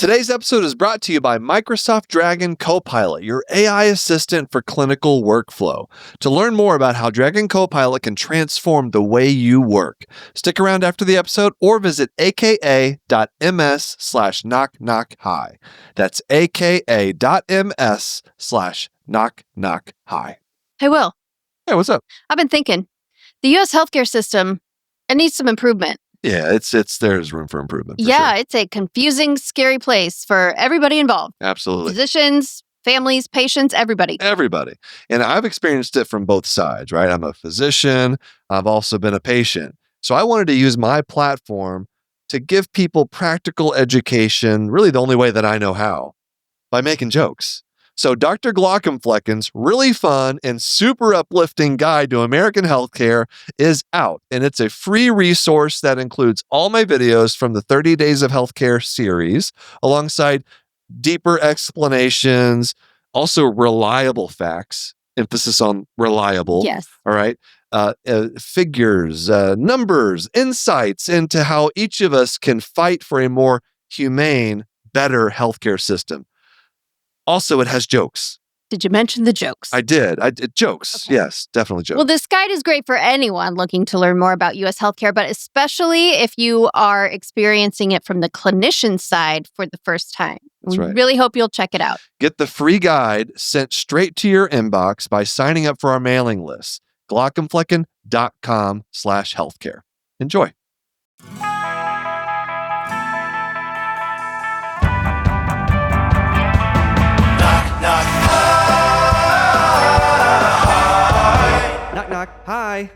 Today's episode is brought to you by Microsoft Dragon Copilot, your AI assistant for clinical workflow. To learn more about how Dragon Copilot can transform the way you work, stick around after the episode or visit aka.ms/knockknockhi. That's aka.ms/knockknockhi. Hey, Will. Hey, what's up? I've been thinking, the U.S. healthcare system, it needs some improvement. Yeah, there's room for improvement. For sure. It's a confusing, scary place for everybody involved. Absolutely. Physicians, families, patients, everybody. Everybody. And I've experienced it from both sides, right? I'm a physician. I've also been a patient. So I wanted to use my platform to give people practical education, really the only way that I know how, by making jokes. So Dr. Glauc's really fun and super uplifting guide to American healthcare is out, and it's a free resource that includes all my videos from the 30 Days of Healthcare series, alongside deeper explanations, also reliable facts, emphasis on reliable. Yes. All right. Figures, numbers, insights into how each of us can fight for a more humane, better healthcare system. Also, it has jokes. Did you mention the jokes? I did. Jokes. Okay. Yes, definitely jokes. Well, this guide is great for anyone looking to learn more about U.S. healthcare, but especially if you are experiencing it from the clinician side for the first time. That's right. Really hope you'll check it out. Get the free guide sent straight to your inbox by signing up for our mailing list, glaucomflecken.com/healthcare. Enjoy. Knock, knock. Hi.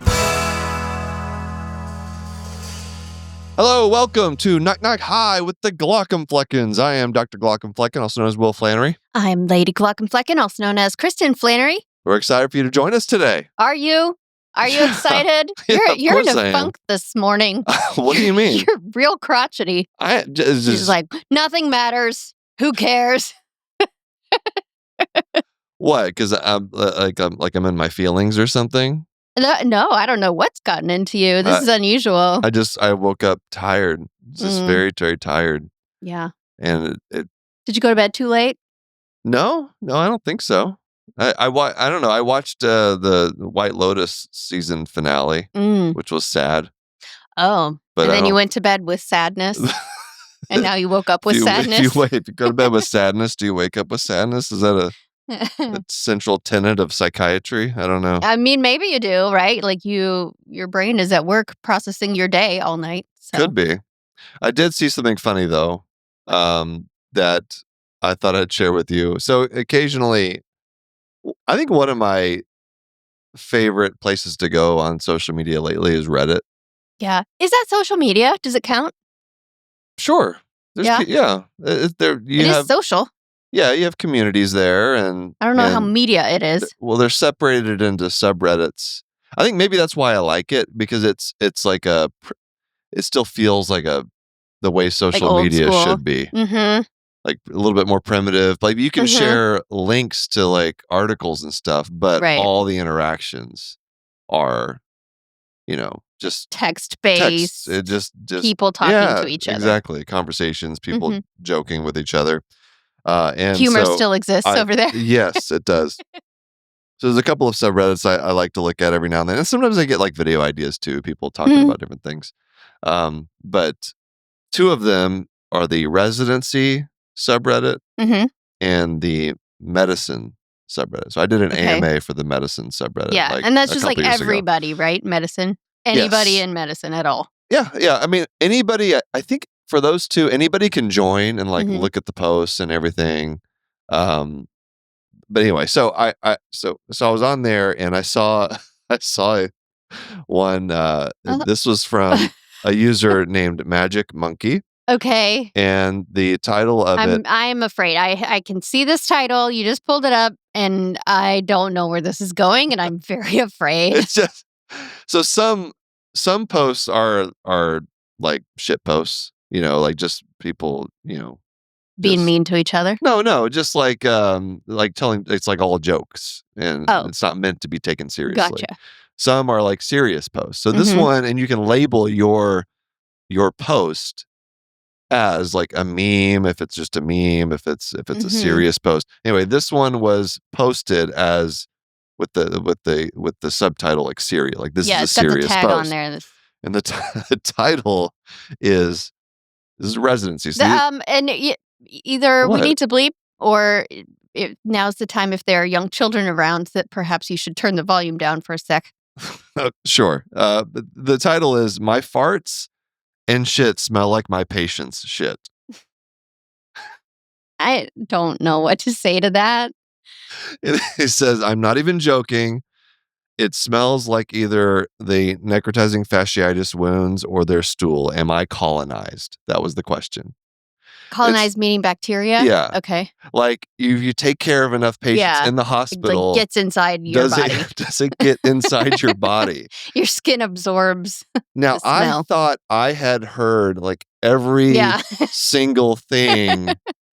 Hello, welcome to Knock Knock Hi with the Glaucomfleckens. I am Dr. Glaucomflecken, also known as Will Flannery. I'm Lady Glaucomflecken, also known as Kristin Flannery. We're excited for you to join us today. Are you? Are you excited? You're in a funk this morning. What do you mean? You're real crotchety. She's like, nothing matters. Who cares? What? Because I'm in my feelings or something? No, I don't know what's gotten into you. This is unusual. I woke up tired. Just very, very tired. Yeah. And did you go to bed too late? No, I don't think so. I don't know. I watched the White Lotus season finale, which was sad. Oh, but and then you went to bed with sadness, and now you woke up with sadness. If you go to bed with sadness, do you wake up with sadness? Is that a central tenet of psychiatry? I don't know. I mean, maybe you do, right? Like your brain is at work processing your day all night. So. Could be. I did see something funny though, that I thought I'd share with you. So occasionally, I think one of my favorite places to go on social media lately is Reddit. Yeah. Is that social media? Does it count? Sure. Yeah. It is social. Yeah, you have communities there, and I don't know how media it is. Well, they're separated into subreddits. I think maybe that's why I like it, because it's like it still feels like the way social media should be. Mm-hmm. Like a little bit more primitive. Like you can share links to like articles and stuff, but all the interactions are, just text-based. Just people talking to each other. Exactly. Conversations, people joking with each other. And humor still exists over there. Yes, it does. So there's a couple of subreddits I like to look at every now and then. And sometimes I get like video ideas too, people talking about different things. But two of them are the residency subreddit and the medicine subreddit. So I did an AMA for the medicine subreddit. Yeah, and that's just like everybody, right? Medicine. Anybody in medicine at all. Yeah. I mean, anybody, I think for those two, anybody can join and like look at the posts and everything. But anyway, so I was on there and I saw one. This was from a user named Magic Monkey. Okay. And the title of it. I'm afraid. I can see this title. You just pulled it up, and I don't know where this is going, and I'm very afraid. It's just so some posts are like shit posts. Like just people, being mean to each other. No, just like telling, it's like all jokes, and it's not meant to be taken seriously. Gotcha. Some are like serious posts. So this one, and you can label your post as like a meme, if it's just a meme, if it's a Mhm. serious post. Anyway, this one was posted as with the subtitle like serious, like this Yeah, is a it's got the serious tag on post. there. And the title is this is residency. So Either we what? need to bleep or now's the time if there are young children around that perhaps you should turn the volume down for a sec. Sure. But the title is "My farts and shit smell like my patient's shit." I don't know what to say to that. It says, "I'm not even joking. It smells like either the necrotizing fasciitis wounds or their stool. Am I colonized?" That was the question. Colonized meaning bacteria? Yeah. Okay. Like you take care of enough patients Yeah. in the It hospital. gets inside your body. Does it get inside your body? Your skin absorbs Now, the I smell. thought I had heard like every Yeah. single thing,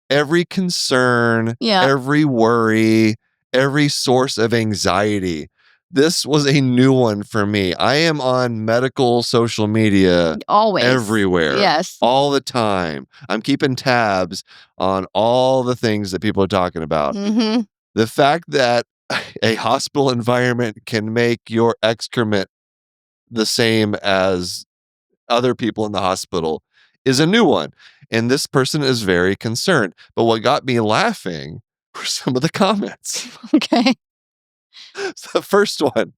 every concern, Yeah. every worry, every source of anxiety. This was a new one for me. I am on medical social media Always. everywhere, Yes. all the time. I'm keeping tabs on all the things that people are talking about. Mm-hmm. The fact that a hospital environment can make your excrement the same as other people in the hospital is a new one. And this person is very concerned. But what got me laughing were some of the comments. Okay. So the first one: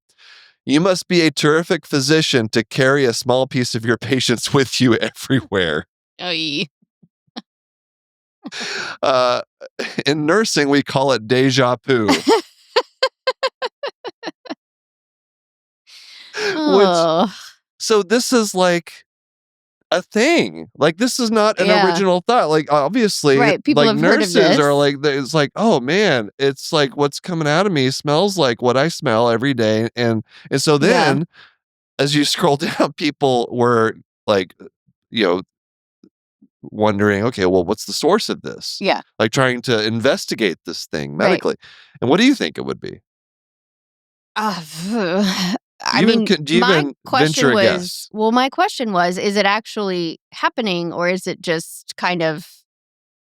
"You must be a terrific physician to carry a small piece of your patients with you everywhere." Oy. Uh, in nursing, we call it deja vu, which Oh. so this is like a thing. Like this is not an Yeah. original thought. Like obviously, Right, people like have heard of nurses are this. like, it's like, oh man, it's like what's coming out of me smells like what I smell every day, and so Yeah. then as you scroll down, people were like, you know, wondering, okay, well, what's the source of this? Yeah. Like trying to investigate this thing Right. medically. And what do you think it would be? I Do you mean, do you my even question venture a was, guess? well, my question was, is it actually happening or is it just kind of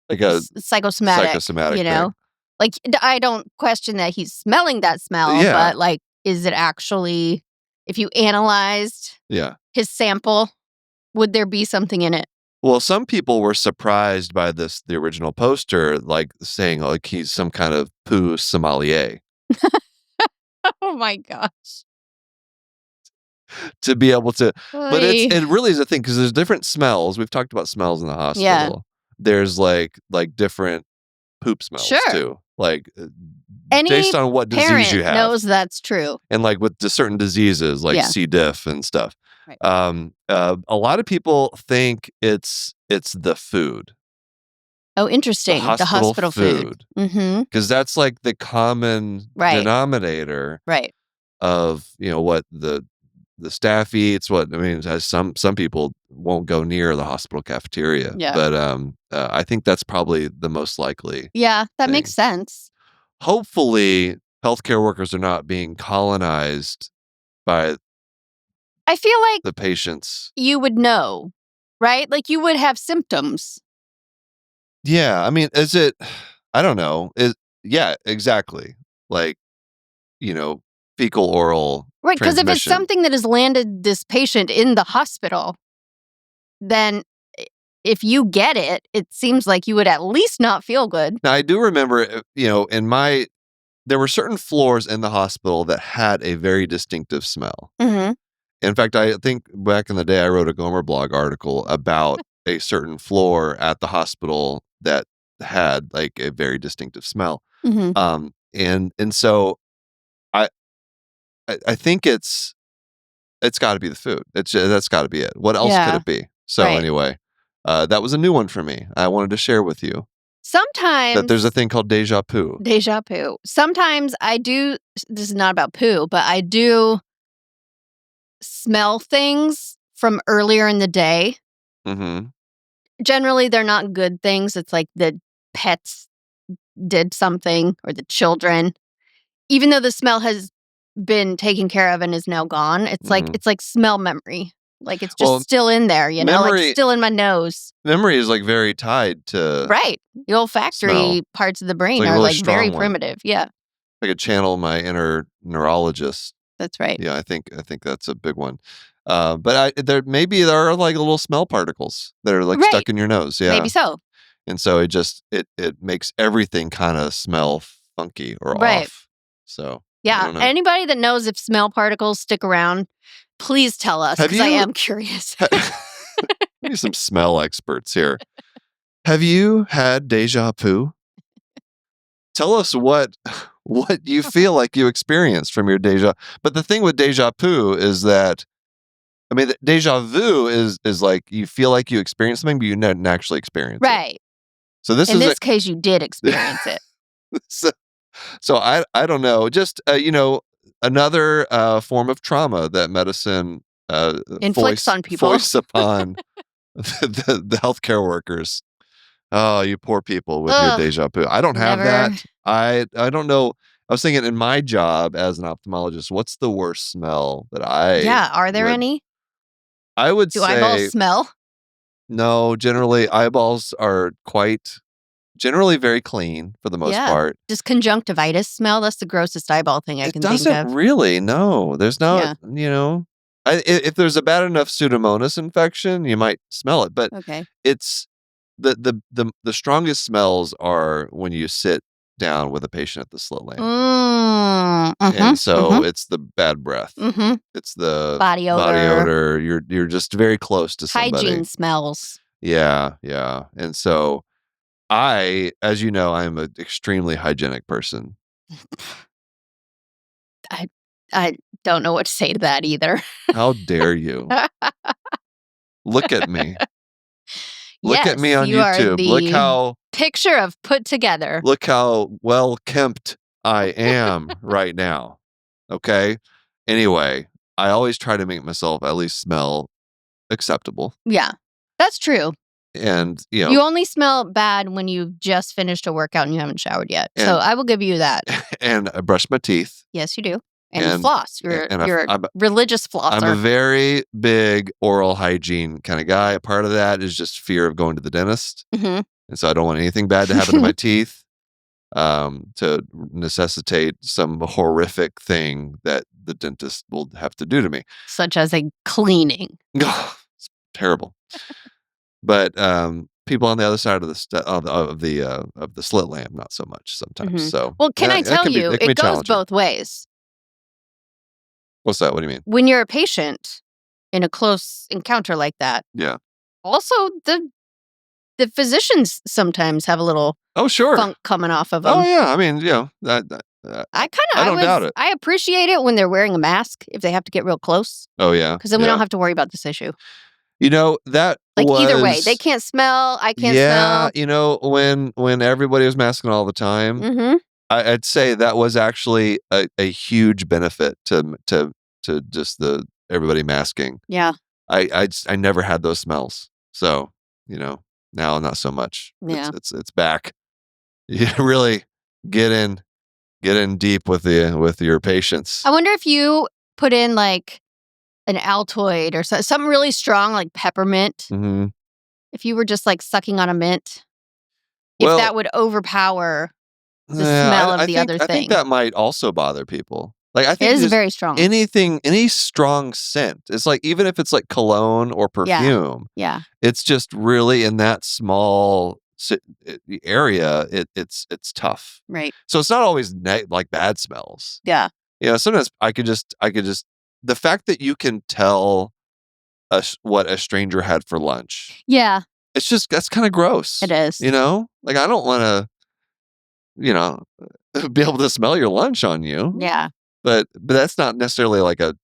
Like a psychosomatic, psychosomatic you thing? know? Like, I don't question that he's smelling that smell, Yeah. but like, is it actually, if you analyzed Yeah. his sample, would there be something in it? Well, some people were surprised by the original poster, like saying like he's some kind of poo sommelier Oh my gosh. to be able to, but Oy. it really is a thing because there's different smells. We've talked about smells in the hospital. There's like different poop smells Sure. too, like Any based on what disease parent you have, knows that's true. and like with certain diseases like Yeah. C. diff and stuff. Right. A lot of people think it's the food. Oh, interesting. The hospital food. food. Mm-hmm. Because that's like the common Right. denominator Right. of what the staff eats. What I mean, as some people won't go near the hospital cafeteria. Yeah. But I think that's probably the most likely. Yeah, that makes thing. sense. Hopefully, healthcare workers are not being colonized by I feel like the patients. you would know, right? Like you would have symptoms. Yeah, I mean, is it? I don't know. Yeah, exactly. Like, fecal oral Right, because if it's transmission. something that has landed this patient in the hospital, then if you get it, it seems like you would at least not feel good. Now, I do remember, there were certain floors in the hospital that had a very distinctive smell. Mm-hmm. In fact, I think back in the day, I wrote a Gomer blog article about a certain floor at the hospital that had like a very distinctive smell. Mm-hmm. And so I think it's got to be the food. That's got to be it. What else could Yeah. it be? So Right. anyway, that was a new one for me. I wanted to share with you Sometimes that there's a thing called deja vu. deja vu. Sometimes I do. This is not about poo, but I do smell things from earlier in the day. Mm-hmm. Generally, they're not good things. It's like the pets did something or the children. Even though the smell has been taken care of and is now gone, it's Mhm. like smell memory. Like it's just Well, still in there, like memory- still in my nose. Memory is like very tied to Right. The olfactory smell. parts of the brain like a are really like very strong one. primitive. Yeah, I could channel my inner neurologist. that's right. Yeah, I think that's a big one. But there are like little smell particles that are like Right. stuck in your nose. Yeah, Maybe so. and so it makes everything kind of smell funky or Right. off. So I Yeah. don't know. Anybody that knows if smell particles stick around, please tell us Have because I you- am curious. Maybe some smell experts here. Have you had deja vu? Tell us what you feel like you experienced from your deja. But the thing with deja vu is that, I mean, deja vu is like you feel like you experienced something, but you didn't actually experience it. Right. So this In is this case, you did experience it. so I don't know. Just another form of trauma that medicine Inflicts on people. foists upon the healthcare workers. Oh, you poor people with your Ugh, deja vu. I don't have never. that. I don't know. I was thinking in my job as an ophthalmologist, what's the worst smell that Yeah. Are there would- any? I would Do say eyeballs smell? no. Generally, eyeballs are generally very clean for the most Yeah. part. Does conjunctivitis smell? That's the grossest eyeball thing I It can think doesn't of. really. No, there's no. Yeah. If there's a bad enough Pseudomonas infection, you might smell it. But Okay. it's the strongest smells are when you sit down with a patient at the slit lamp. And so it's the bad breath. It's the Body odor. You're just very close to somebody. Hygiene smells. Yeah. And so as you know, I'm an extremely hygienic person. I don't know what to say to that either. How dare you? Look at me. Look at me Yes, on you are YouTube. the picture of put together. Look how well kempt I am right now. Okay. Anyway, I always try to make myself at least smell acceptable. Yeah, that's true. And You only smell bad when you've just finished a workout and you haven't showered yet. So And- I will give you that. and I brush my teeth. Yes, you do. And And- floss. You're and a religious flosser. I'm a very big oral hygiene kind of guy. A part of that is just fear of going to the dentist. Mhm. And so I don't want anything bad to happen to my teeth, to necessitate some horrific thing that the dentist will have to do to me. Such as a cleaning. It's terrible. But people on the other side of the slit lamp, not so much sometimes. Mhm. So Well, can I it tell can be- you, it can be it goes challenging. both ways. What's that? What do you mean? When you're a patient in a close encounter like that, Yeah. also the physicians sometimes have a little Oh, sure. funk coming off of them. Oh, yeah. I mean, I I don't doubt it. I appreciate it when they're wearing a mask if they have to get real close oh, yeah. because then we yeah. don't have to worry about this issue. That Like either way, was- they can't smell. I can't yeah, smell. when everybody was masking all the time, Mm-hmm. I'd say that was actually a huge benefit to just everybody masking. Yeah. I never had those smells, so now not so much. Yeah. It's back. You really get in deep with your patients. I wonder if you put in like an Altoid or something really strong like peppermint. hmm If you were just like sucking on a mint, Well, if that would overpower the smell of the other I think thing. that might also bother people. Like I It think is just very strong. any strong scent. It's like even if it's like cologne or perfume, Yeah. it's just really in that small area. It's tough. Right. So it's not always like bad smells. Yeah. Sometimes I could just the fact that you can tell what a stranger had for lunch. Yeah. That's kind of gross. It is. Like I don't want to, be able to smell your lunch on you. Yeah. But that's not necessarily like a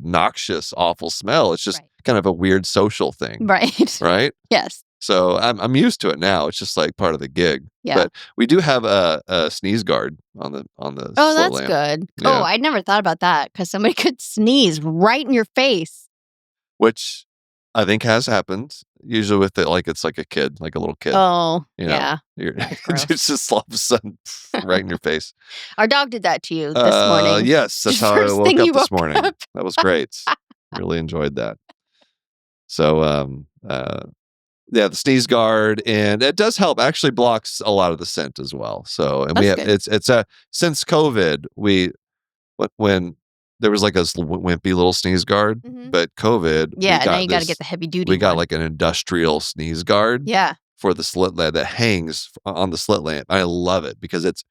noxious, awful smell. It's just Right. kind of a weird social thing, Right. right? Yes. So I'm used to it now. It's just like part of the gig. Yeah. But we do have a sneeze guard on the Oh, slit that's lamp. good. Yeah. Oh, I never thought about that because somebody could sneeze right in your face. Which I think has happened. Usually with it's like a kid, like a little kid. Oh, You know, yeah. It's just all of a sudden right in your face. Our dog did that to you this morning. Yes, that's how I First woke thing up you this woke morning. up. That was great. Really enjoyed that. So, yeah, the sneeze guard, and it does help. Actually, blocks a lot of the scent as well. So, and we That's have good. it's since COVID, when there was like a wimpy little sneeze guard, Mhm. but COVID, Yeah, now you got to get the heavy duty we got one. like an industrial sneeze guard Yeah. for the slit lamp that hangs on the slit lamp. I love it because it's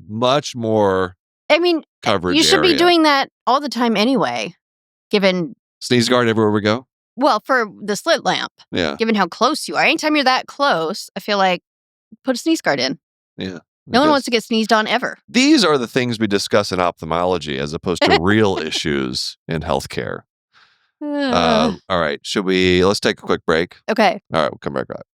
much more I mean, coverage you should be area. doing that all the time anyway, given, Sneeze guard everywhere we go. well, for the slit lamp, Yeah, given how close you are. Anytime you're that close, I feel like put a sneeze guard in. yeah. No one because wants to get sneezed on ever. These are the things we discuss in ophthalmology as opposed to real issues in healthcare. All right, let's take a quick break. Okay. All right, we'll come back up.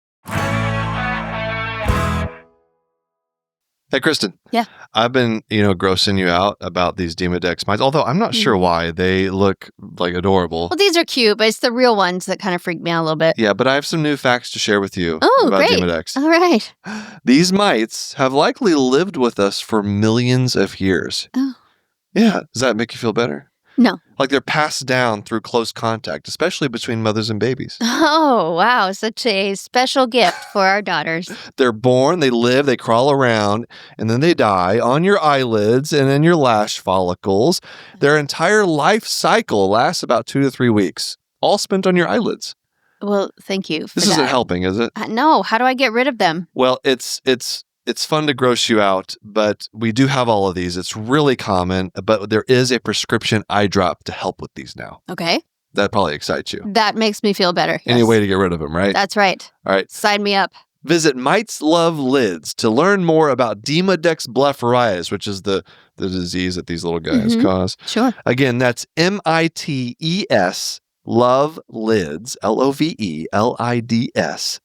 Hey, Kristin. Yeah. I've been, grossing you out about these Demodex mites, although I'm not sure why. They look like adorable. Well, these are cute, but it's the real ones that kind of freak me out a little bit. Yeah, but I have some new facts to share with you about great. Demodex. All right. These mites have likely lived with us for millions of years. Oh. Yeah. Does that make you feel better? No. Like they're passed down through close contact, especially between mothers and babies. Oh, wow. Such a special gift for our daughters. They're born, they live, they crawl around, and then they die on your eyelids and in your lash follicles. Their entire life cycle lasts about 2 to 3 weeks, all spent on your eyelids. Well, thank you for This that. isn't helping, is it? No. How do I get rid of them? Well, it's fun to gross you out, but we do have all of these. It's really common, but there is a prescription eye drop to help with these now. Okay. That probably excites you. That makes me feel better. Any yes. way to get rid of them, right? That's right. All right. Sign me up. Visit Mites Love Lids to learn more about Demodex blepharitis, which is the disease that these little guys cause. Sure. Again, that's MITES Love Lids, LOVELIDS.com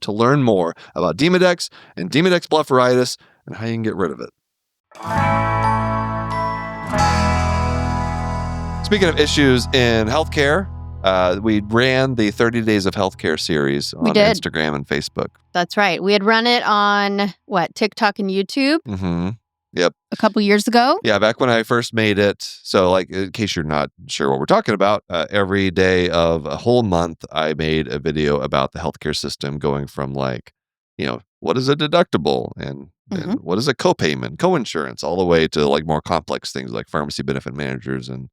to learn more about Demodex and Demodex blepharitis and how you can get rid of it. Speaking of issues in healthcare, we ran the 30 Days of Healthcare series on Instagram and Facebook. That's right. We had run it on, TikTok and YouTube Mm-hmm. Yep. a couple years ago. Yeah, back when I first made it. So, like, in case you're not sure what we're talking about, every day of a whole month, I made a video about the healthcare system going from, like, what is a deductible and what is a copayment, coinsurance, all the way to, like, more complex things like pharmacy benefit managers and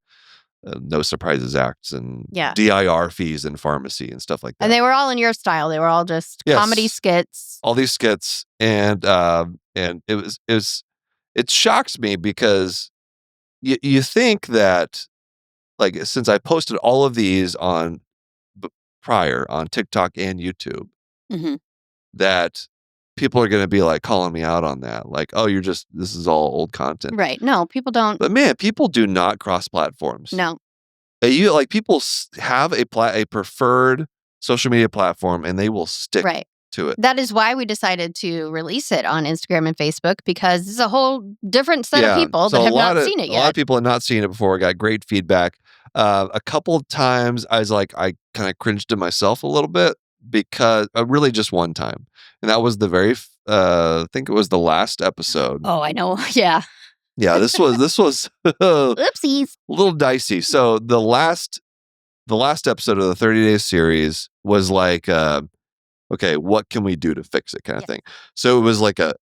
No Surprises Acts and DIR fees in pharmacy and stuff like that. And they were all in your style. They were all just comedy skits. All these skits. And it shocks me because you think that, like, since I posted all of these prior on TikTok and YouTube, that people are going to be like calling me out on that. Like, oh, this is all old content. Right. No, people don't. But man, people do not cross platforms. No. People have a preferred social media platform and they will stick to it. That is why we decided to release it on Instagram and Facebook, because it's a whole different set of people that have not seen it yet. A lot of people had not seen it before. I got great feedback. A couple of times I was like, I kind of cringed to myself a little bit because really just one time. And that was I think it was the last episode. Oh, I know. Yeah. Yeah, this was Oopsies. a little dicey. So the last episode of the 30 Days series was like, okay, what can we do to fix it kind of thing. So it was like an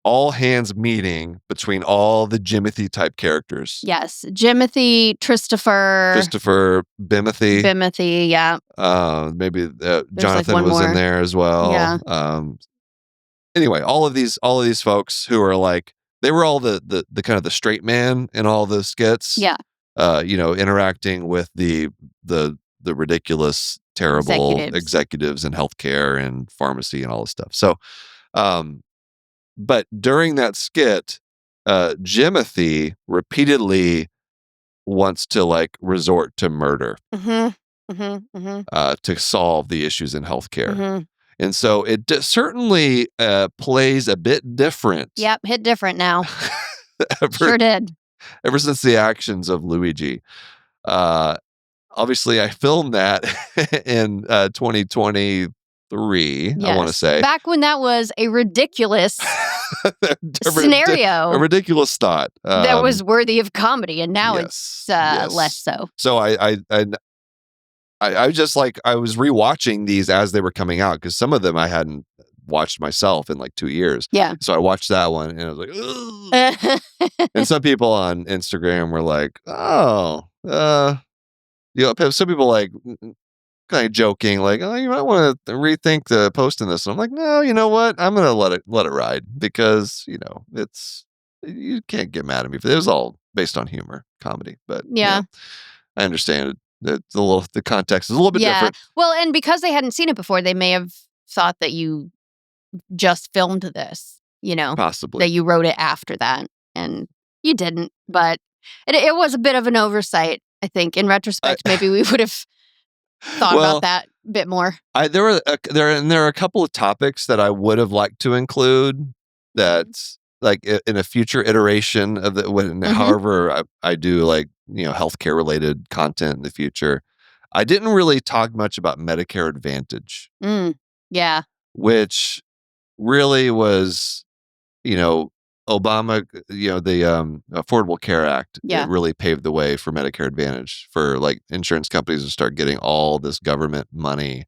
all hands meeting between all the Jimothy type characters. Yes. Jimothy, Christopher, Bimothy. Yeah. Maybe Jonathan was in there as well. Yeah. Anyway, all of these folks who are like, they were all the kind of the straight man in all the skits. Yeah. Interacting with the ridiculous, terrible executives in healthcare and pharmacy and all this stuff. So, but during that skit, Jimothy repeatedly wants to, like, resort to murder to solve the issues in healthcare. And so it certainly plays a bit different. Yep, hit different now. Sure did. Ever since the actions of Luigi. Obviously, I filmed that in 2023, I want to say. Back when that was a ridiculous scenario. A ridiculous thought. That was worthy of comedy, and now it's less so. So I I just like, I was rewatching these as they were coming out because some of them I hadn't watched myself in like 2 years. Yeah. So I watched that one and I was like, ugh. And some people on Instagram were like, oh, some people like kind of joking, like, oh, you might want to rethink the posting this. And I'm like, no, you know what? I'm gonna let it ride because you can't get mad at me for it. It was all based on humor, comedy, but Yeah. I understand it. The context is a little bit different. Well, and because they hadn't seen it before, they may have thought that you just filmed this, Possibly. that you wrote it after that, and you didn't. But it was a bit of an oversight, I think. In retrospect, maybe we would have thought about that a bit more. There are a couple of topics that I would have liked to include that, like, in a future iteration of however I do, like, healthcare related content in the future. I didn't really talk much about Medicare Advantage. Yeah. Which really was, Obama, the Affordable Care Act. Yeah. It really paved the way for Medicare Advantage, for like insurance companies to start getting all this government money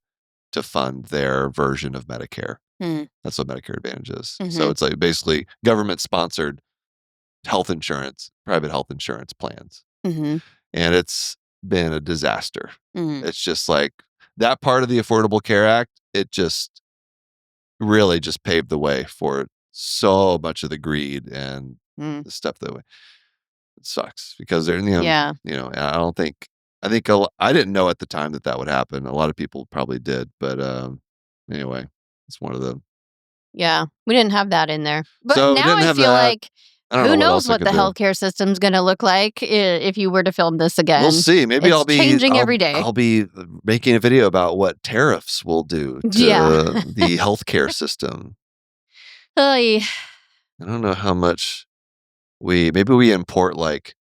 to fund their version of Medicare. That's what Medicare Advantage is. So it's like basically government sponsored health insurance, private health insurance plans. And it's been a disaster. It's just like that part of the Affordable Care Act, it just really just paved the way for so much of the greed and the stuff that it sucks because they're, I don't think, I didn't know at the time that would happen. A lot of people probably did, but anyway, it's one of them. Yeah, we didn't have that in there. But So now I feel like, who knows what the healthcare system's going to look like if you were to film this again. We'll see. Maybe I'll be changing every day. I'll be making a video about what tariffs will do to the healthcare system. I don't know how much maybe we import like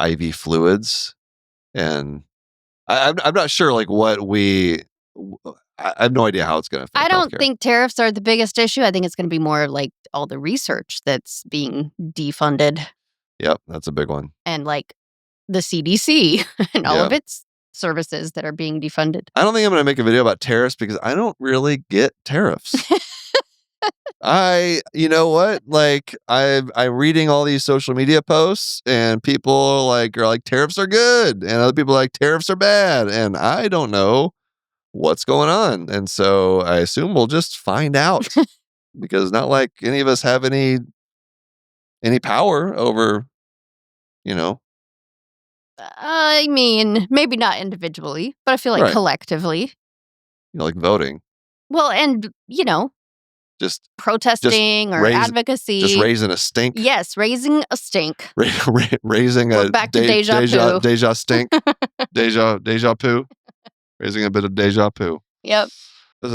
IV fluids, and I'm not sure like I have no idea how it's going to affect I don't healthcare. think tariffs are the biggest issue. I think it's going to be more like all the research that's being defunded. Yep, that's a big one. And like the CDC and all of its services that are being defunded. I don't think I'm going to make a video about tariffs because I don't really get tariffs. You know what? Like I'm reading all these social media posts and people are like tariffs are good, and other people are like tariffs are bad, and I don't know what's going on. And so I assume we'll just find out because not like any of us have any power over, I mean, maybe not individually, but I feel like collectively. Like voting. Well, and, just protesting or advocacy. Just raising a stink. Yes, raising a stink. Raising a back to deja stink. deja poo. Raising a bit of deja poo. Yep.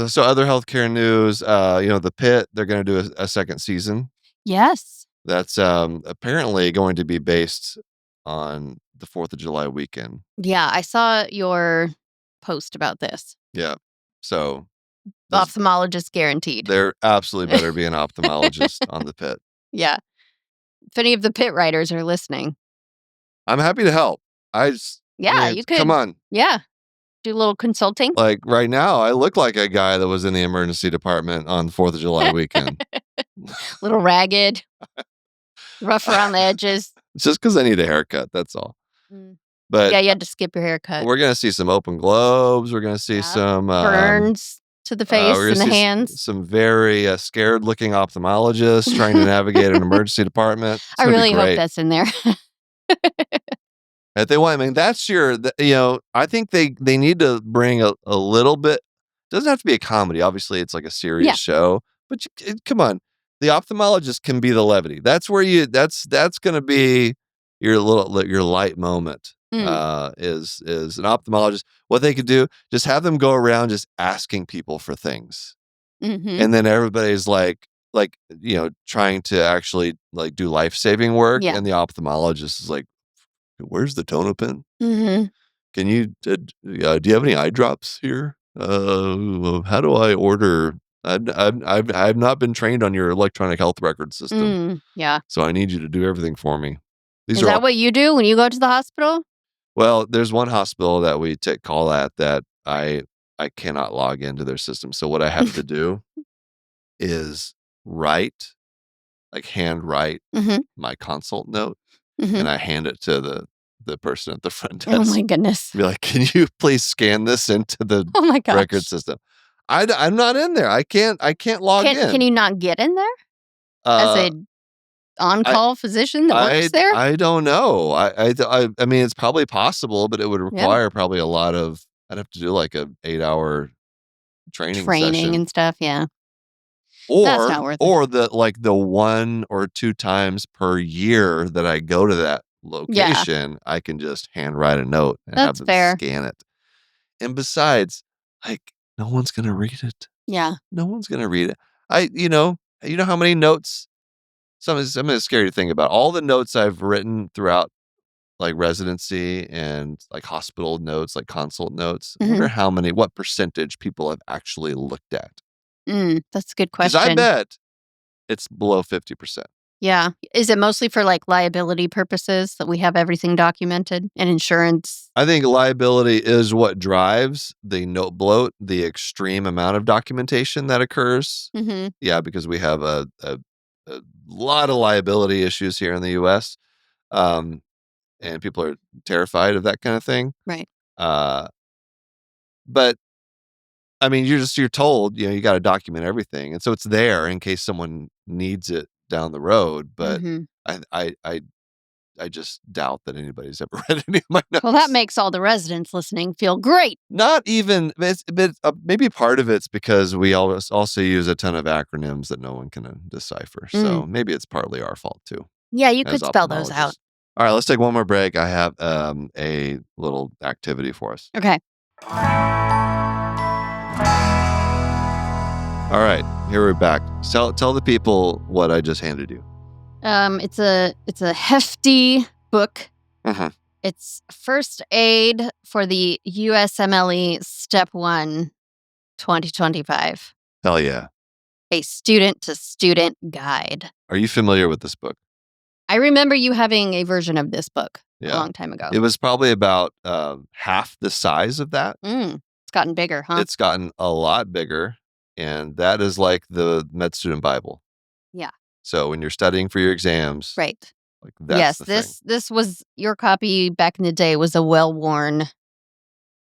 So other healthcare news, The Pit, they're going to do a second season. Yes. That's apparently going to be based on the 4th of July weekend. Yeah, I saw your post about this. Yeah. So ophthalmologist guaranteed. There absolutely better be an ophthalmologist on The Pit. Yeah. If any of the Pit writers are listening. I'm happy to help. You could. Come on. Yeah. Do a little consulting. Like right now, I look like a guy that was in the emergency department on 4th of July weekend. Little ragged. Rough around the edges. It's just because I need a haircut. That's all. But yeah, you had to skip your haircut. We're going to see some open globes. We're going to see some burns to the face and the hands. Some very scared looking ophthalmologists trying to navigate an emergency department. I really hope that's in there. If they want, I mean, that's I think they need to bring a little bit. It doesn't have to be a comedy. Obviously, it's like a serious show. But come on, the ophthalmologist can be the levity. That's where that's going to be your light moment. Is an ophthalmologist. What they could do, just have them go around just asking people for things, and then everybody's like trying to actually like do life-saving work, and the ophthalmologist is like, where's the Tonopin? Can you do you have any eye drops here? How do I order? I've not been trained on your electronic health record system. So I need you to do everything for me. Is that what you do when you go to the hospital? Well, there's one hospital that we take call at that I cannot log into their system. So what I have to do is handwrite Mm-hmm. my consult note, Mm-hmm. and I hand it to the person at the front Oh desk. my goodness. Be like, can you please scan this into the Oh my gosh. record system? I'm not in there. I can't log in. Can you not get in there as a on-call physician that works there? I don't know. I mean, it's probably possible, but it would require probably a lot of. I'd have to do like a 8-hour training session, and stuff. Yeah, that's not worth it. or the 1 or 2 times per year that I go to that location, I can just handwrite a note and have That's them fair. scan it. And besides, like, no one's gonna read it. Yeah. No one's gonna read it. You know how many notes. Something that's scary to think about. All the notes I've written throughout like residency and like hospital notes, like consult notes. I wonder what percentage people have actually looked at. That's a good Because question. I bet it's below 50%. Yeah. Is it mostly for like liability purposes that we have everything documented and insurance? I think liability is what drives the note bloat, the extreme amount of documentation that occurs. Mm-hmm. Yeah, because we have a lot of liability issues here in the U.S. And people are terrified of that kind of thing. Right. But I mean, you're told, you got to document everything, and so it's there in case someone needs it down the road. But I just doubt that anybody's ever read any of my notes. Well, that makes all the residents listening feel great. Not even, maybe part of it's because we also use a ton of acronyms that no one can decipher. So maybe it's partly our fault too. Yeah, you could spell those out. All right, let's take one more break. I have a little activity for us. Okay. All right, here we're back. Tell the people what I just handed you. It's a hefty book. Mm-hmm. It's first aid for the USMLE Step 1 2025. Hell yeah. A student-to-student guide. Are you familiar with this book? I remember you having a version of this book a long time ago. It was probably about half the size of that. It's gotten bigger, huh? It's gotten a lot bigger, and that is like the med student Bible. Yeah. So when you're studying for your exams, right? Like that's the thing. This was your copy back in the day. Was a well-worn.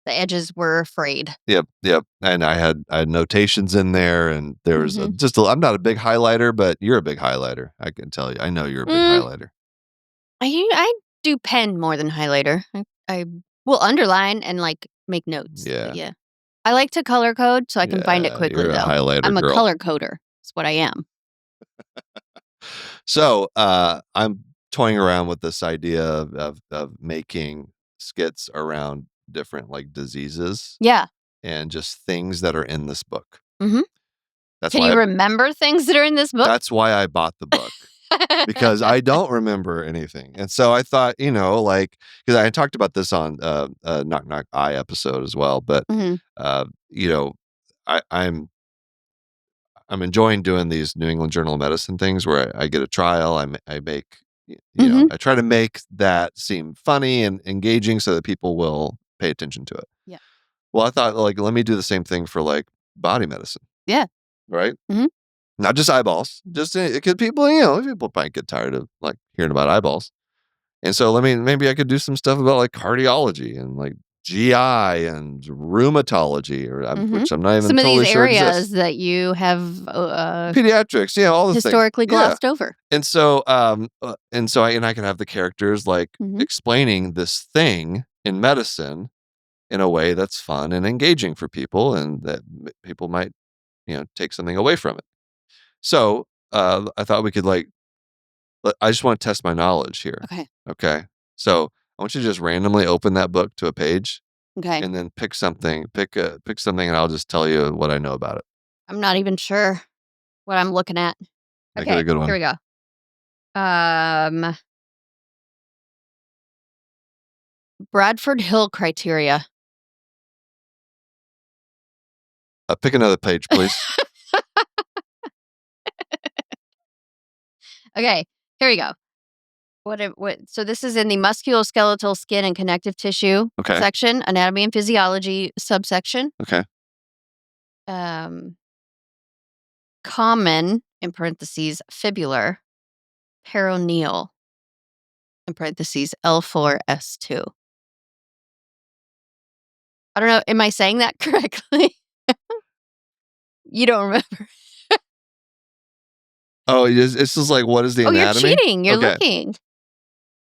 The edges were frayed. Yep. And I had notations in there, and there was I'm not a big highlighter, but you're a big highlighter. I can tell you. I know you're a big highlighter. I do pen more than highlighter. I will underline and like make notes. Yeah. I like to color code so I can find it quickly. You're a highlighter I'm girl. a color coder. That's what I am. So I'm toying around with this idea of making skits around different like diseases. Yeah. And just things that are in this book. Mm-hmm. Can you remember things that are in this book? That's why I bought the book. Because I don't remember anything. And so I thought, because I talked about this on Knock Knock I episode as well. But, I'm enjoying doing these New England Journal of Medicine things where I get a trial. I make, I try to make that seem funny and engaging so that people will pay attention to it. Yeah. Well, I thought, let me do the same thing for like body medicine. Yeah. Right? Mm-hmm. Not just eyeballs, just because people might get tired of like hearing about eyeballs. And so maybe I could do some stuff about like cardiology and like GI and rheumatology, which I'm not even some of totally these sure areas exists. that you have pediatrics, all the historically glossed over. And so, I can have the characters like explaining this thing in medicine in a way that's fun and engaging for people, and that people might, take something away from it. So I thought we could I just want to test my knowledge here. Okay. So I want you to just randomly open that book to a page. Okay. And then pick something, and I'll just tell you what I know about it. I'm not even sure what I'm looking at. Make it a good one. Here we go. Bradford Hill criteria. Pick another page, please. Okay, here we go. So this is in the musculoskeletal, skin, and connective tissue section, anatomy and physiology subsection. Okay. Common, in parentheses, fibular, peroneal, in parentheses, L4S2. I don't know. Am I saying that correctly? You don't remember. Oh, it's just like, what is the anatomy? You're cheating. You're looking.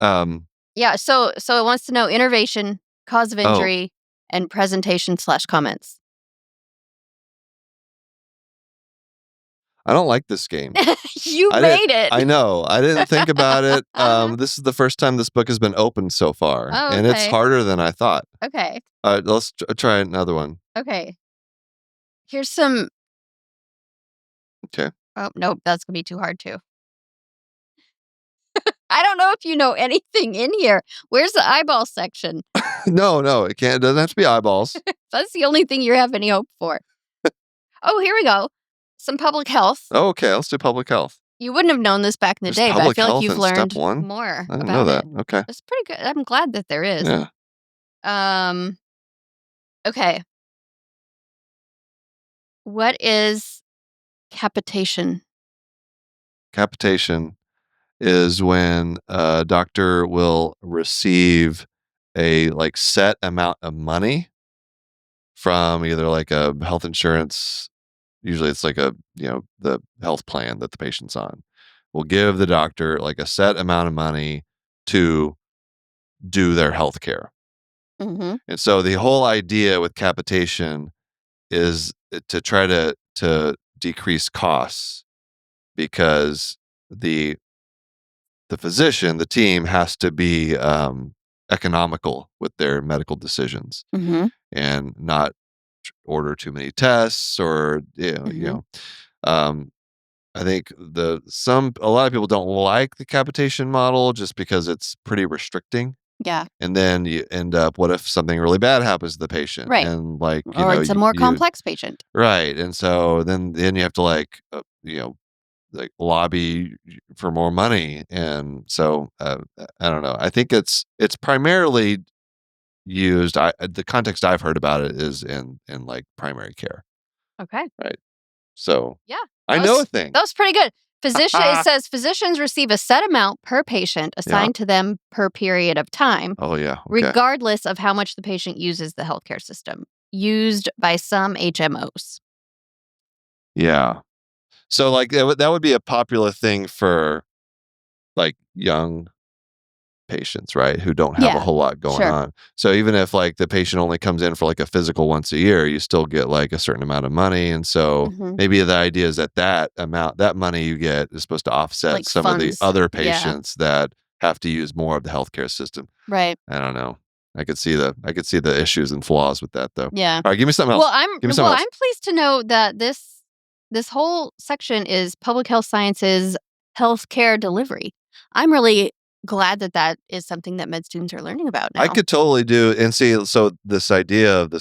Yeah, so it wants to know innervation, cause of injury, and presentation/comments. I don't like this game. You made it. I know. I didn't think about it. This is the first time this book has been opened so far. Oh, and it's harder than I thought. Okay. All right, let's try another one. Okay. Here's some... Okay. Oh, nope, that's going to be too hard too. I don't know if you know anything in here. Where's the eyeball section? No, it can't. It doesn't have to be eyeballs. That's the only thing you have any hope for. Oh, here we go. Some public health. Oh, okay, let's do public health. You wouldn't have known this back in the day, but I feel like you've learned more. I didn't know that. Okay. It's pretty good. I'm glad that there is. Yeah. Okay. What is capitation? Capitation is when a doctor will receive a set amount of money from either a health insurance. Usually it's the health plan that the patient's on will give the doctor a set amount of money to do their health care. Mm-hmm. And so the whole idea with capitation is to try to decrease costs, because the physician, the team, has to be economical with their medical decisions, and not order too many tests, or I think a lot of people don't like the capitation model just because it's pretty restricting. Yeah. And then you end up, what if something really bad happens to the patient? Right. And it's a more complex patient. Right. And so then you have to lobby for more money. And so I don't know. I think it's primarily used. The context I've heard about it is in primary care. Okay. Right. So yeah, I know a thing. That was pretty good. It says physicians receive a set amount per patient assigned to them per period of time. Oh, yeah. Okay. Regardless of how much the patient uses the healthcare system, used by some HMOs. Yeah. So that would be a popular thing for young patients, right? Who don't have a whole lot going on. So even if the patient only comes in for a physical once a year, you still get a certain amount of money. And so maybe the idea is that money you get is supposed to offset some funds. of the other patients that have to use more of the healthcare system. Right. I don't know. I could see the issues and flaws with that, though. Yeah. All right, give me something else. I'm pleased to know that this whole section is public health sciences healthcare delivery. I'm really glad that is something that med students are learning about now. I could totally do, and see, so this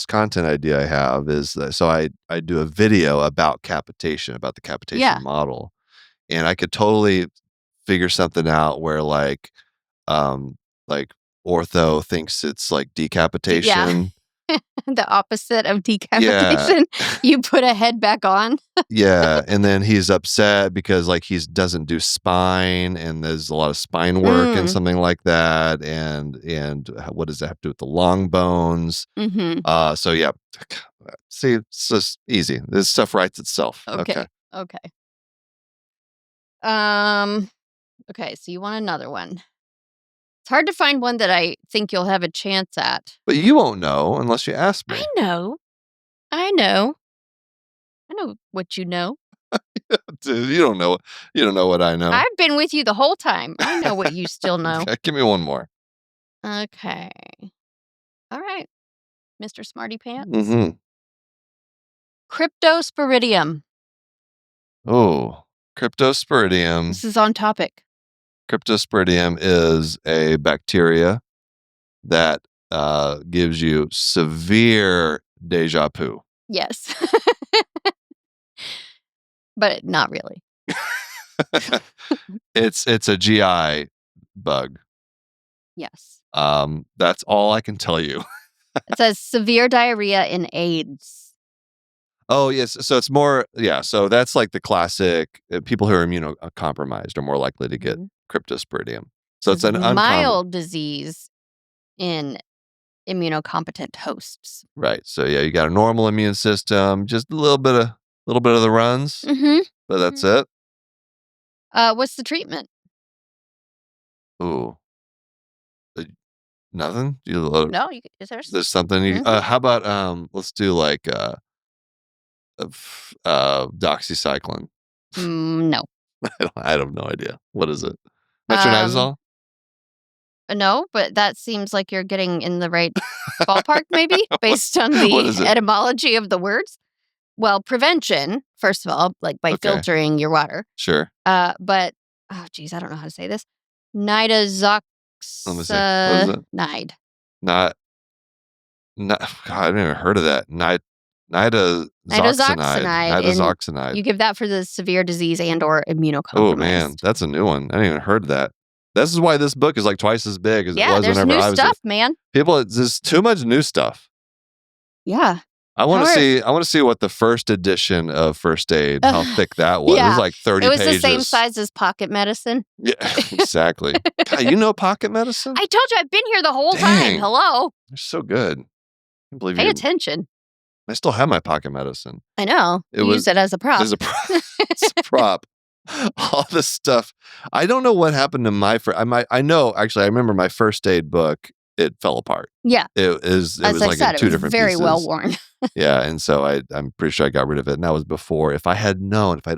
content idea I have is that, so I do a video about capitation, about the capitation model, and I could totally figure something out where ortho thinks it's decapitation. The opposite of decapitation. You put a head back on. Yeah, and then he's upset because he doesn't do spine, and there's a lot of spine work and something like that, and what does that have to do with the long bones? So yeah, see, it's just easy. This stuff writes itself. Okay. Okay, so you want another one. It's hard to find one that I think you'll have a chance at. But you won't know unless you ask me. I know what you know. Dude, you don't know. You don't know what I know. I've been with you the whole time. I know what you still know. Okay, give me one more. Okay. All right, Mr. Smarty Pants. Cryptosporidium. Oh, cryptosporidium. This is on topic. Cryptosporidium is a bacteria that gives you severe deja vu. Yes. But not really. It's a GI bug. Yes. That's all I can tell you. It says severe diarrhea in AIDS. Oh, yes. So it's more, so that's like the classic people who are immunocompromised are more likely to get cryptosporidium. So it's an uncommon. Mild disease in immunocompetent hosts. Right. So you got a normal immune system, just a little bit of the runs, but that's it. What's the treatment? Ooh. Nothing? No, is there? There's something. How about let's do like doxycycline. No. I have no idea. What is it? Metronidazole? No, but that seems like you're getting in the right ballpark, maybe, based on the etymology of the words. Well, prevention, first of all, like by filtering your water. Sure. But, oh, geez, I don't know how to say this. Nitazoxanide. Let me see. What is it? God, I never heard of that. Nitazoxanide. You give that for the severe disease and or immunocompromised. Oh, man. That's a new one. I didn't even heard of that. This is why this book is like twice as big as it was whenever I was. Yeah, there's new stuff, man. There's too much new stuff. Yeah. I want to see what the first edition of First Aid, how thick that was. It was like 30 pages. It was the same size as pocket medicine. Yeah, exactly. God, you know pocket medicine? I told you I've been here the whole time. Hello. You're so good. I can't believe Pay attention. I still have my pocket medicine. I know. Use it as a prop. It's a prop. All this stuff. I don't know what happened to my I know, actually, I remember my First Aid book. It fell apart. Yeah. It was like in two different pieces. Very well worn. Yeah. And so I'm pretty sure I got rid of it. And that was before. If I'd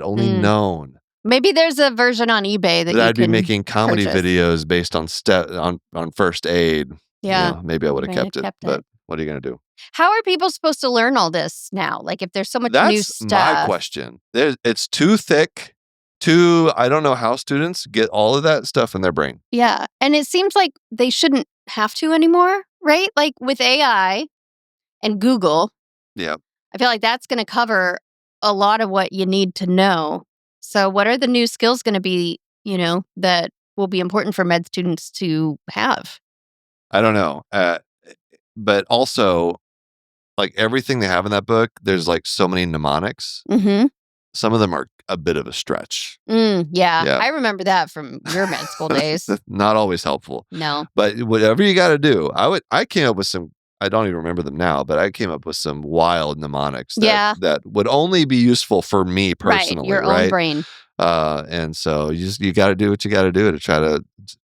only known. Maybe there's a version on eBay that I'd be making comedy videos based on on First Aid. Yeah. Maybe I would have kept it. But what are you going to do? How are people supposed to learn all this now? Like if there's so much new stuff. That's my question. It's too thick. I don't know how students get all of that stuff in their brain. Yeah. And it seems like they shouldn't have to anymore, right? Like with AI and Google. Yeah. I feel like that's going to cover a lot of what you need to know. So what are the new skills going to be, that will be important for med students to have? I don't know. But also, like everything they have in that book, there's like so many mnemonics. Mm-hmm. Some of them are a bit of a stretch. Yeah. I remember that from your med school days. Not always helpful. No. But whatever you got to do, I came up with some, I don't even remember them now, but I came up with some wild mnemonics that would only be useful for me personally. Right, your own brain. And so you got to do what you got to do to try to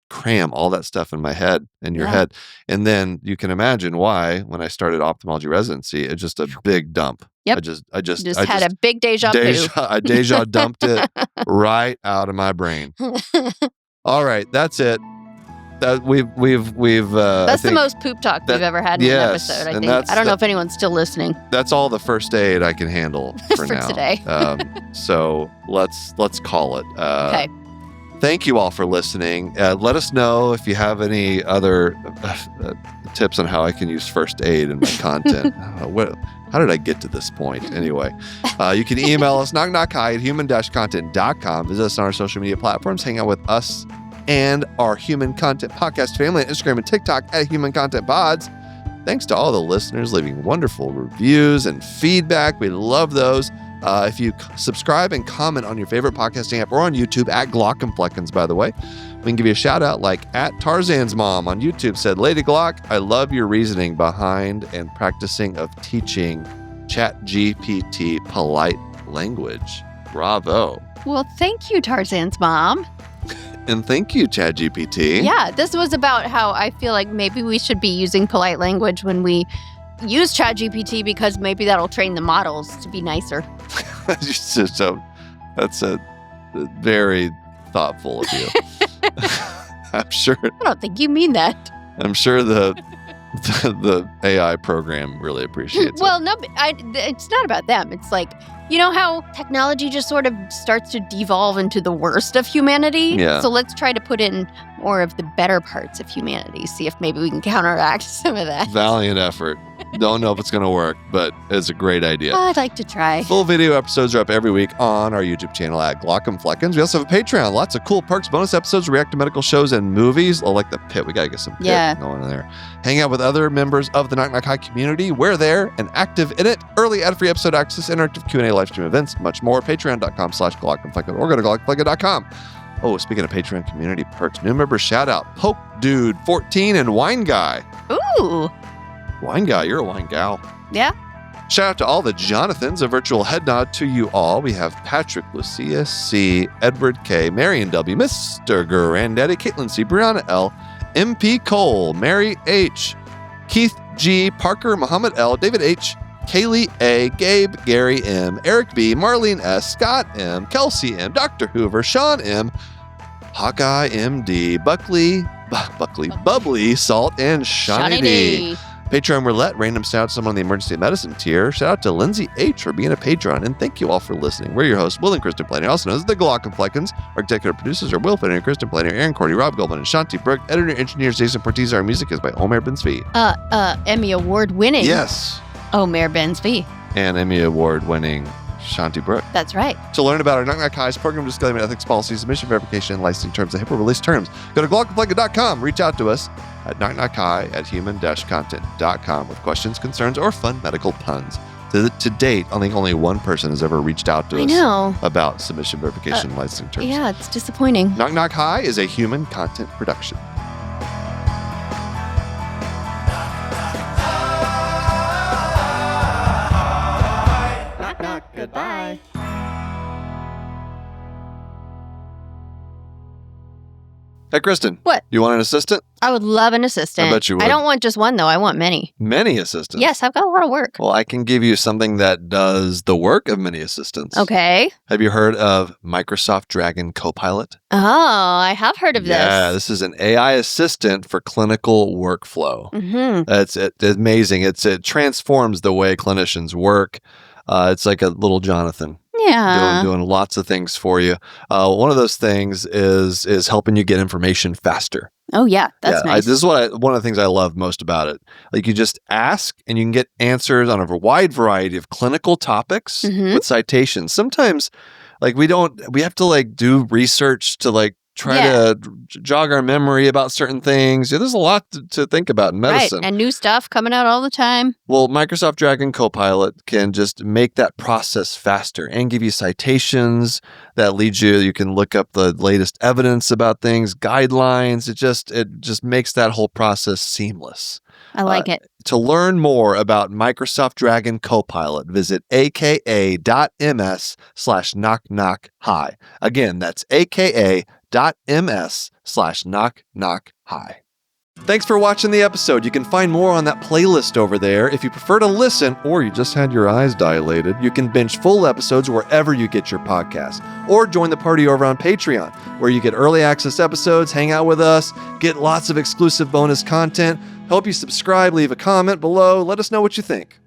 cram all that stuff in my head, in your head. And then you can imagine why, when I started ophthalmology residency, it's just a big dump. Yep. I just had a big deja vu. I deja dumped it right out of my brain. All right, that's it. That's the most poop talk we've ever had in an episode. I think. I don't know if anyone's still listening. That's all the first aid I can handle for now. Today. So let's call it. Okay. Thank you all for listening. Let us know if you have any other tips on how I can use first aid in my content. How did I get to this point? Anyway, you can email us, knockknockhi@human-content.com. Visit us on our social media platforms. Hang out with us and our Human Content Podcast family on Instagram and TikTok at Human Content Pods. Thanks to all the listeners leaving wonderful reviews and feedback. We love those. If you subscribe and comment on your favorite podcasting app or on YouTube at Glauc and Fleckens, by the way, we can give you a shout out like at Tarzan's mom on YouTube said, Lady Glauc, I love your reasoning behind and practicing of teaching ChatGPT polite language. Bravo. Well, thank you, Tarzan's mom. And thank you, ChatGPT. Yeah, this was about how I feel like maybe we should be using polite language when we use ChatGPT because maybe that'll train the models to be nicer. So that's very thoughtful of you. I'm sure. I don't think you mean that. I'm sure the AI program really appreciates it. Well, no, it's not about them. It's like You know how technology just sort of starts to devolve into the worst of humanity? Yeah. So let's try to put in more of the better parts of humanity, see if maybe we can counteract some of that. Valiant effort. Don't know if it's going to work, but it's a great idea. I'd like to try. Full video episodes are up every week on our YouTube channel at Glauc and Fleckens. We also have a Patreon. Lots of cool perks, bonus episodes, react to medical shows and movies. I like the pit. We got to get some pit going in there. Hang out with other members of the Knock Knock High community. We're there and active in it. Early ad-free episode access, interactive Q&A, live stream events, much more. Patreon.com/Glauc and Fleckens or go to glaucandfleckens.com. Oh, speaking of Patreon community perks, new member shout out, Poke Dude 14 and Wine Guy. Ooh. Wine Guy, you're a wine gal. Yeah. Shout out to all the Jonathans, a virtual head nod to you all. We have Patrick, Lucia C, Edward K, Marion W, Mr. Granddaddy, Caitlin C, Brianna L, MP Cole, Mary H, Keith G, Parker, Muhammad L, David H, Kaylee A, Gabe, Gary M, Eric B, Marlene S, Scott M, Kelsey M, Dr. Hoover, Sean M, Hawkeye MD, Buckley, Bubbly, Salt, and Shawnee D. Patreon Roulette, random shout out to someone on the emergency medicine tier. Shout out to Lindsay H for being a patron, and thank you all for listening. We're your hosts, Will and Kristin Planner, also known as the Glauc and Fleckens. Our executive producers are Will Planner, Kristin Planner, Aaron Cordy, Rob Goldman, and Shanti Brooke. Editor, engineers, Jason Portiz. Our music is by Omer Ben-Zvi. Emmy Award winning. Yes. Omer Ben-Zvi. And Emmy Award winning Shanti Brooke. That's right. To learn about our Knock Knock High's program disclaimer, ethics policies, submission verification, and licensing terms, and HIPAA release terms, go to glaucandfleckens.com. Reach out to us at knockknockhigh@human-content.com with questions, concerns, or fun medical puns. To date, I think only one person has ever reached out to us about submission verification and licensing terms. Yeah, it's disappointing. Knock Knock High is a human content production. Knock, knock, goodbye. Hey, Kristin. What? You want an assistant? I would love an assistant. I bet you would. I don't want just one, though. I want many. Many assistants? Yes, I've got a lot of work. Well, I can give you something that does the work of many assistants. Okay. Have you heard of Microsoft Dragon Copilot? Oh, I have heard of this. Yeah, this is an AI assistant for clinical workflow. Mm-hmm. It's amazing. It transforms the way clinicians work. It's like a little Jonathan. Yeah. Doing lots of things for you. One of those things is helping you get information faster. Oh, yeah. That's nice. This is one of the things I love most about it. Like, you just ask and you can get answers on a wide variety of clinical topics with citations. Sometimes, like, we have to like do research to like try to jog our memory about certain things. Yeah, there's a lot to think about in medicine. Right, and new stuff coming out all the time. Well, Microsoft Dragon Copilot can just make that process faster and give you citations that lead you. You can look up the latest evidence about things, guidelines. It just makes that whole process seamless. I like it. To learn more about Microsoft Dragon Copilot, visit aka.ms/knockknockhigh. Again, that's aka.ms/knockknockhigh. Thanks for watching the episode. You can find more on that playlist over there. If you prefer to listen or you just had your eyes dilated, you can binge full episodes wherever you get your podcasts. Or join the party over on Patreon, where you get early access episodes, hang out with us, get lots of exclusive bonus content. Help you subscribe, leave a comment below. Let us know what you think.